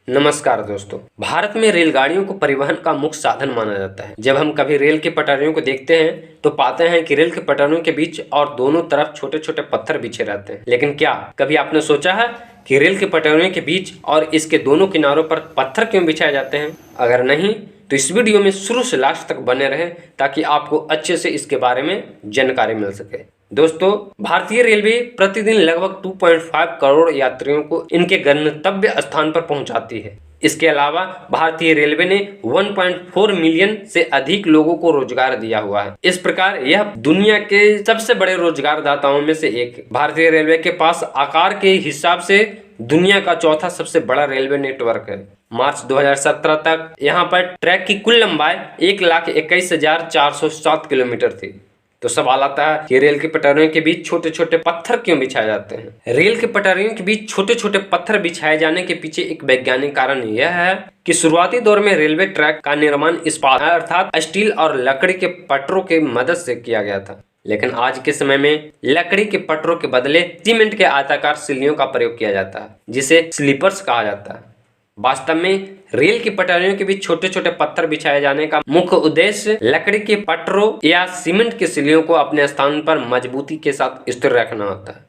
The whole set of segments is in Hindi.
नमस्कार दोस्तों। भारत में रेलगाड़ियों को परिवहन का मुख्य साधन माना जाता है। जब हम कभी रेल की पटरियों को देखते हैं तो पाते हैं कि रेल की पटरियों के बीच और दोनों तरफ छोटे छोटे पत्थर बिछे रहते हैं। लेकिन क्या कभी आपने सोचा है कि रेल की पटरियों के बीच और इसके दोनों किनारों पर पत्थर क्यों बिछाए जाते हैं? अगर नहीं तो इस वीडियो में शुरू से लास्ट तक बने रहें ताकि आपको अच्छे से इसके बारे में जानकारी मिल सके। दोस्तों, भारतीय रेलवे प्रतिदिन लगभग 2.5 करोड़ यात्रियों को इनके गंतव्य स्थान पर पहुंचाती है। इसके अलावा भारतीय रेलवे ने 1.4 मिलियन से अधिक लोगों को रोजगार दिया हुआ है। इस प्रकार यह दुनिया के सबसे बड़े रोजगारदाताओं में से एक है। भारतीय रेलवे के पास आकार के हिसाब से दुनिया का चौथा सबसे बड़ा रेलवे नेटवर्क है। मार्च 2017 तक यहाँ पर ट्रैक की कुल लंबाई 1,21,407 किलोमीटर थी। तो सवाल आता है कि रेल की पटरियों के बीच छोटे छोटे पत्थर क्यों बिछाए जाते हैं? रेल की पटरियों के बीच छोटे छोटे पत्थर बिछाए जाने के पीछे एक वैज्ञानिक कारण यह है कि शुरुआती दौर में रेलवे ट्रैक का निर्माण इस्पात अर्थात स्टील और लकड़ी के पटरों की मदद से किया गया था। लेकिन आज के समय में लकड़ी के पटरों के बदले सीमेंट के आयताकार सिल्लियों का प्रयोग किया जाता है, जिसे स्लीपर्स कहा जाता है। वास्तव में रेल की पटरियों के बीच छोटे छोटे पत्थर बिछाए जाने का मुख्य उद्देश्य लकड़ी के पटरों या सीमेंट की सिल्लियों को अपने स्थान पर मजबूती के साथ स्थिर रखना होता है,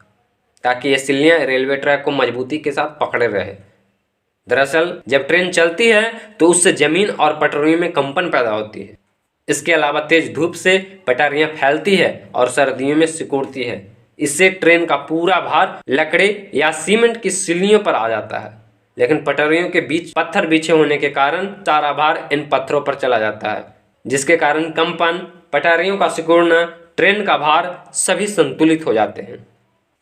ताकि ये सिल्लियां रेलवे ट्रैक को मजबूती के साथ पकड़े रहे। दरअसल जब ट्रेन चलती है तो उससे जमीन और पटरियों में कंपन पैदा होती है। इसके अलावा तेज धूप से पटरियां फैलती है और सर्दियों में सिकुड़ती है। इससे ट्रेन का पूरा भार लकड़ी या सीमेंट की सिल्लियों पर आ जाता है। लेकिन पटरियों के बीच पत्थर बिछे होने के कारण सारा भार इन पत्थरों पर चला जाता है, जिसके कारण कंपन, पटरियों का सिकुड़ना, ट्रेन का भार सभी संतुलित हो जाते हैं।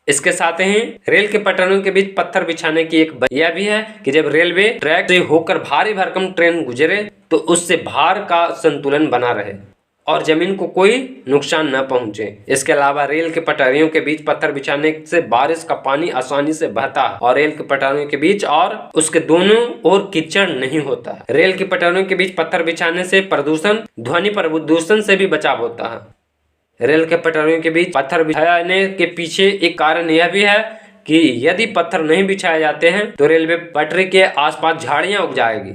इसके साथ ही रेल के पटरियों के बीच पत्थर बिछाने की एक वजह भी है कि जब रेलवे ट्रैक से होकर भारी भरकम ट्रेन गुजरे तो उससे भार का संतुलन बना रहे और जमीन को कोई नुकसान न पहुंचे। इसके अलावा रेल के पटरियों के बीच पत्थर बिछाने से बारिश का पानी आसानी से बहता है और रेल के पटरियों के बीच और उसके दोनों ओर कीचड़ नहीं होता। रेल की पटरियों के बीच पत्थर बिछाने से प्रदूषण, ध्वनि प्रदूषण से भी बचाव होता है। रेल के पटरियों के बीच पत्थर बिछाने के पीछे एक कारण यह भी है कि यदि पत्थर नहीं बिछाए जाते हैं तो रेलवे पटरी के आसपास झाड़ियां उग जाएगी,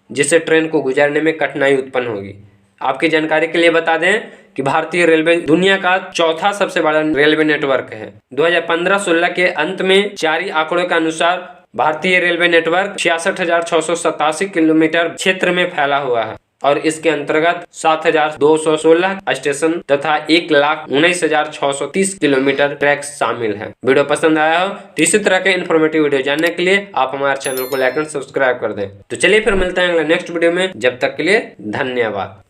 जिससे ट्रेन को गुजरने में कठिनाई उत्पन्न होगी। आपकी जानकारी के लिए बता दें कि भारतीय रेलवे दुनिया का चौथा सबसे बड़ा रेलवे नेटवर्क है। 2015-16 के अंत में जारी आंकड़ों के अनुसार भारतीय रेलवे नेटवर्क 66,687 किलोमीटर क्षेत्र में फैला हुआ है और इसके अंतर्गत 7,216 स्टेशन तथा 1,19,630 किलोमीटर ट्रैक शामिल है। वीडियो पसंद आया हो तो इसी तरह के इन्फॉर्मेटिव वीडियो जानने के लिए आप हमारे चैनल को लाइक और सब्सक्राइब कर दें। तो चलिए फिर मिलते हैं अगले नेक्स्ट वीडियो में। जब तक के लिए धन्यवाद।